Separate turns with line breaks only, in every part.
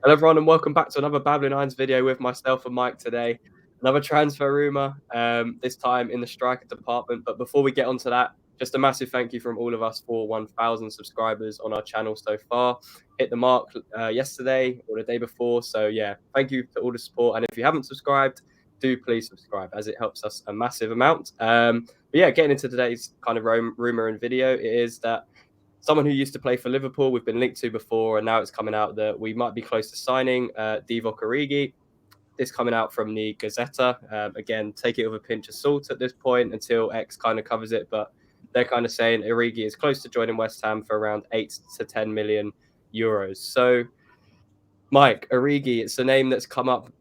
Hello everyone and welcome back to another Babbling Irons video with myself and Mike today. Another transfer rumour, this time in the striker department. But before we get onto that, just a massive thank you from all of us for 1,000 subscribers on our channel so far. Hit the mark yesterday or the day before. So yeah, thank you for all the support. And if you haven't subscribed, do please subscribe as it helps us a massive amount. But yeah, getting into today's kind of rumour and video, it is that someone who used to play for Liverpool, we've been linked to before, and now it's coming out that we might be close to signing Divock Origi. This coming out from the Gazzetta. Again, take it with a pinch of salt at this point until X kind of covers it, but they're kind of saying Origi is close to joining West Ham for around 8 to 10 million euros. So, Mike, Origi, it's a name that's come up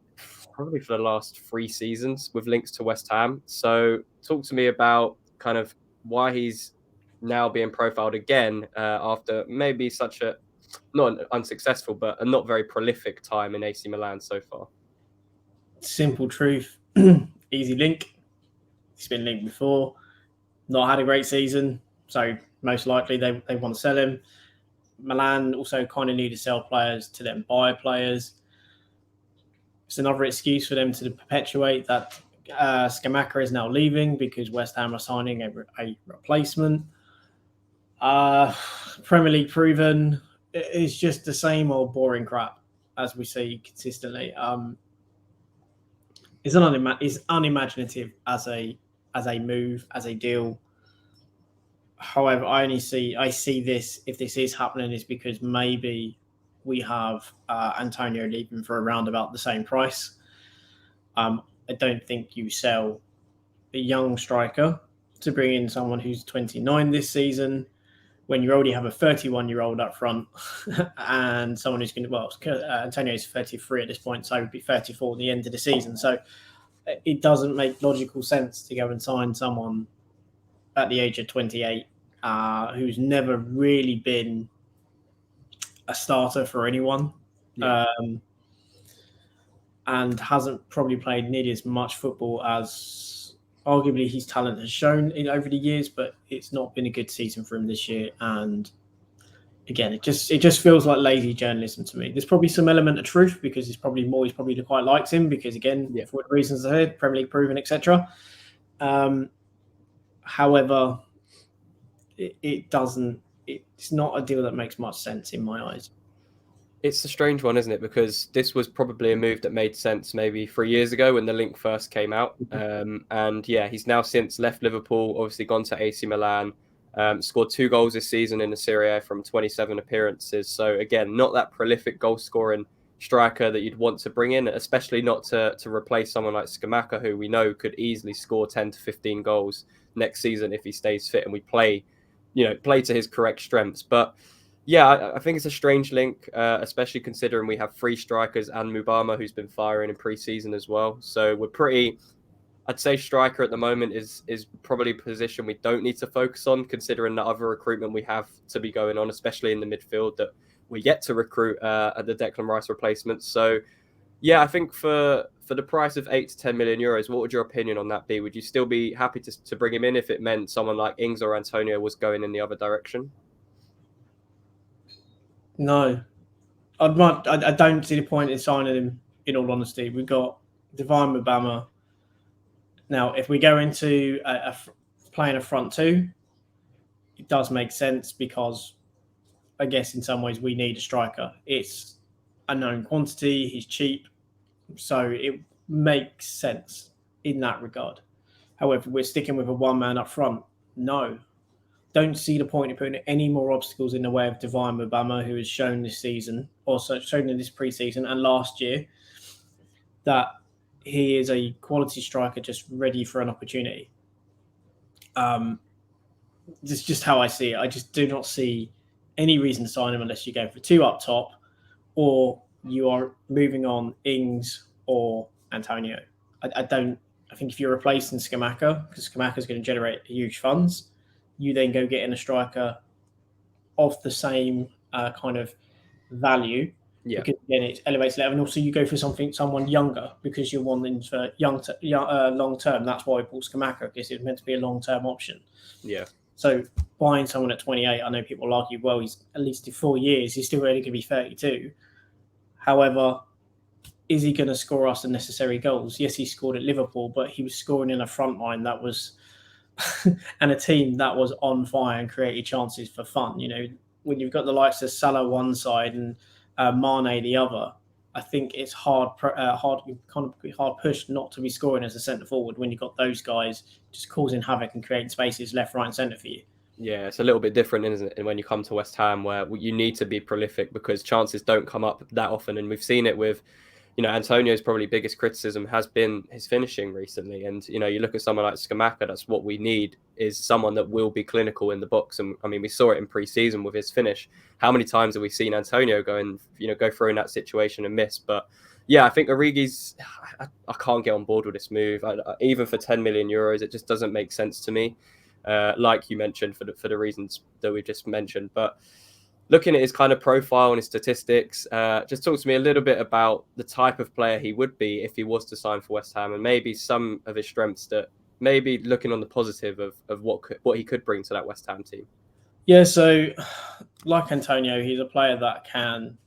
probably for the last 3 seasons with links to West Ham. So, talk to me about kind of why he's now being profiled again after maybe such a not unsuccessful but a not very prolific time in AC Milan so far.
Simple truth, easy link. He's been linked before, not had a great season, so most likely they want to sell him. Milan also kind of need to sell players to then buy players. It's another excuse for them to perpetuate that Scamacca is now leaving because West Ham are signing a replacement. Premier League proven. It's just the same old boring crap as we see consistently. It's unimaginative as a move, as a deal. However, I see this, if this is happening, is because maybe we have Antonio leaving for around about the same price. I don't think you sell a young striker to bring in someone who's 29 this season when you already have a 31-year-old up front and someone who's going to, Antonio's 33 at this point, so he would be 34 at the end of the season. So it doesn't make logical sense to go and sign someone at the age of 28 who's never really been a starter for anyone. Yeah. And hasn't probably played nearly as much football as arguably his talent has shown over the years, but it's not been a good season for him this year. And again, it just feels like lazy journalism to me. There's probably some element of truth because he probably quite likes him because, again, for the reasons I heard, Premier League proven, etc. However, it's not a deal that makes much sense in my eyes.
It's a strange one, isn't it? Because this was probably a move that made sense maybe 3 years ago when the link first came out. And yeah, he's now since left Liverpool, obviously gone to AC Milan, scored 2 goals this season in the Serie A from 27 appearances. So again, not that prolific goal scoring striker that you'd want to bring in, especially not to replace someone like Scamacca, who we know could easily score 10 to 15 goals next season if he stays fit and we play to his correct strengths. But yeah, I think it's a strange link, especially considering we have 3 strikers and Mubama, who's been firing in pre-season as well. So we're pretty, I'd say striker at the moment is probably a position we don't need to focus on, considering the other recruitment we have to be going on, especially in the midfield that we're yet to recruit at the Declan Rice replacements. So yeah, I think for the price of 8 to 10 million euros, what would your opinion on that be? Would you still be happy to bring him in if it meant someone like Ings or Antonio was going in the other direction?
No, I don't see the point in signing him, in all honesty. We've got Divine Mubama. Now, if we go into playing a front 2, it does make sense because I guess in some ways we need a striker. It's a known quantity, he's cheap, so it makes sense in that regard. However, we're sticking with a one-man up front. No. Don't see the point in putting any more obstacles in the way of Divine Mubama, who has shown this season, also shown in this preseason and last year, that he is a quality striker just ready for an opportunity. This is just how I see it. I just do not see any reason to sign him unless you go for 2 up top or you are moving on Ings or Antonio. I think if you're replacing Scamacca, because Scamacca is going to generate huge funds, you then go get in a striker of the same kind of value. Yeah. Because again, it elevates level. And also you go for someone younger because you're wanting for long term. That's why we bought Scamacca, because it's meant to be a long-term option.
Yeah.
So buying someone at 28, I know people argue, well, he's at least in 4 years, he's still only going to be 32. However, is he going to score us the necessary goals? Yes, he scored at Liverpool, but he was scoring in a front line that was and a team that was on fire and created chances for fun. You know, when you've got the likes of Salah one side and Mane the other, I think it's hard pushed not to be scoring as a centre forward when you've got those guys just causing havoc and creating spaces left, right, and centre for you.
Yeah, it's a little bit different, isn't it, when you come to West Ham, where you need to be prolific because chances don't come up that often, and we've seen it with, Antonio's probably biggest criticism has been his finishing recently. And, you look at someone like Scamacca, that's what we need, is someone that will be clinical in the box. And I mean, we saw it in pre-season with his finish. How many times have we seen Antonio go through in that situation and miss? But yeah, I think Origi's, I can't get on board with this move. Even for 10 million euros, it just doesn't make sense to me. Like you mentioned, for the reasons that we just mentioned. But looking at his kind of profile and his statistics, just talk to me a little bit about the type of player he would be if he was to sign for West Ham, and maybe some of his strengths that maybe looking on the positive of what he could bring to that West Ham team.
Yeah, so like Antonio, he's a player that can,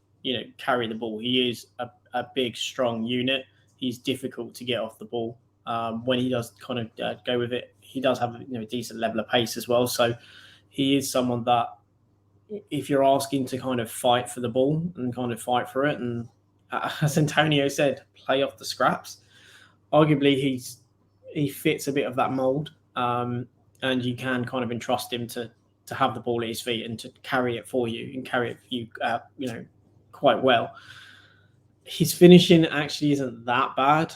carry the ball. He is a big, strong unit. He's difficult to get off the ball. When he does kind of go with it, he does have a decent level of pace as well. So he is someone that, if you're asking to kind of fight for the ball and kind of fight for it, and as Antonio said, play off the scraps, arguably he fits a bit of that mold, and you can kind of entrust him to have the ball at his feet and to carry it for you and carry it for you, quite well. His finishing actually isn't that bad.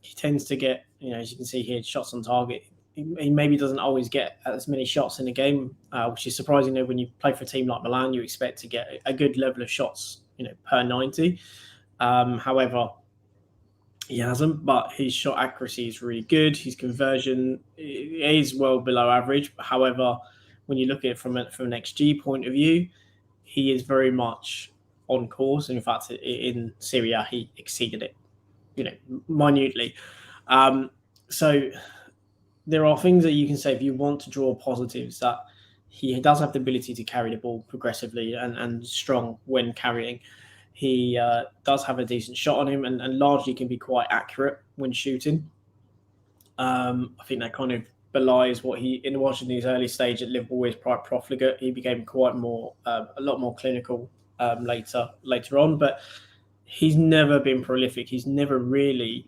He tends to get, as you can see here, shots on target. He maybe doesn't always get as many shots in a game, which is surprising. When you play for a team like Milan, you expect to get a good level of shots, per 90. However, he hasn't, but his shot accuracy is really good. His conversion is well below average. However, when you look at it from an XG point of view, he is very much on course. And in fact, in Serie A, he exceeded it, minutely. So there are things that you can say if you want to draw positives, that he does have the ability to carry the ball progressively and strong when carrying. He does have a decent shot on him and largely can be quite accurate when shooting. I think that kind of belies what he, in watching his early stage at Liverpool, was quite profligate. He became a lot more clinical later on, but he's never been prolific. He's never really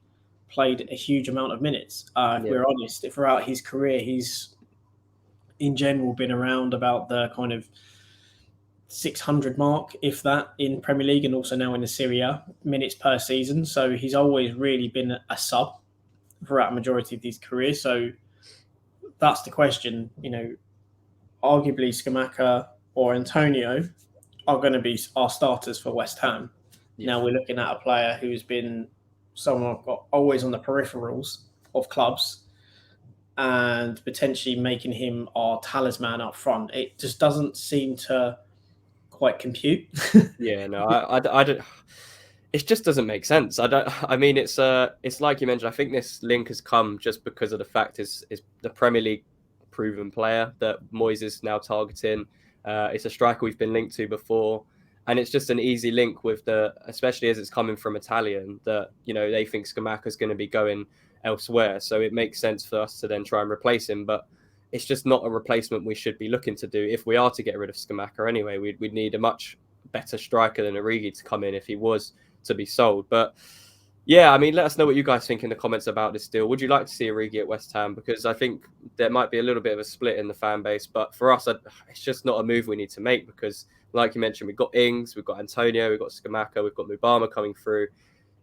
played a huge amount of minutes. If we're honest, throughout his career, he's in general been around about the kind of 600 mark, if that, in Premier League and also now in the Serie A minutes per season. So he's always really been a sub throughout the majority of his career. So that's the question. Arguably Scamacca or Antonio are going to be our starters for West Ham. Yeah. Now we're looking at a player who's been someone I've got always on the peripherals of clubs and potentially making him our talisman up front. It just doesn't seem to quite compute.
Yeah, no, I don't. It just doesn't make sense. I mean, it's like you mentioned. I think this link has come just because of the fact is the Premier League proven player that Moyes is now targeting. It's a striker we've been linked to before. And it's just an easy link with especially as it's coming from Italian, that, they think Scamacca is going to be going elsewhere. So it makes sense for us to then try and replace him. But it's just not a replacement we should be looking to do. If we are to get rid of Scamacca anyway, we'd need a much better striker than Origi to come in if he was to be sold. But yeah, I mean, let us know what you guys think in the comments about this deal. Would you like to see Origi at West Ham? Because I think there might be a little bit of a split in the fan base. But for us, it's just not a move we need to make because, like you mentioned, we've got Ings, we've got Antonio, we've got Scamacca, we've got Mubama coming through.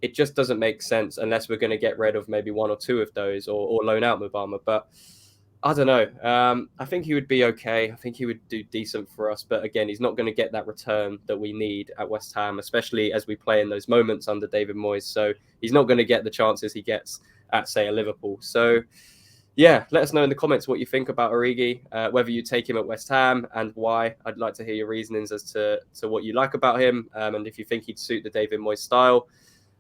It just doesn't make sense unless we're going to get rid of maybe one or two of those or loan out Mubama. But I don't know. I think he would be okay. I think he would do decent for us. But again, he's not going to get that return that we need at West Ham, especially as we play in those moments under David Moyes. So he's not going to get the chances he gets at, say, a Liverpool. So yeah, let us know in the comments what you think about Origi, whether you take him at West Ham and why. I'd like to hear your reasonings as to what you like about him and if you think he'd suit the David Moyes style.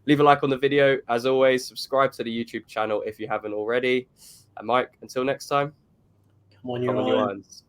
Leave a like on the video. As always, subscribe to the YouTube channel if you haven't already. And Mike, until next time,
come on, your irons.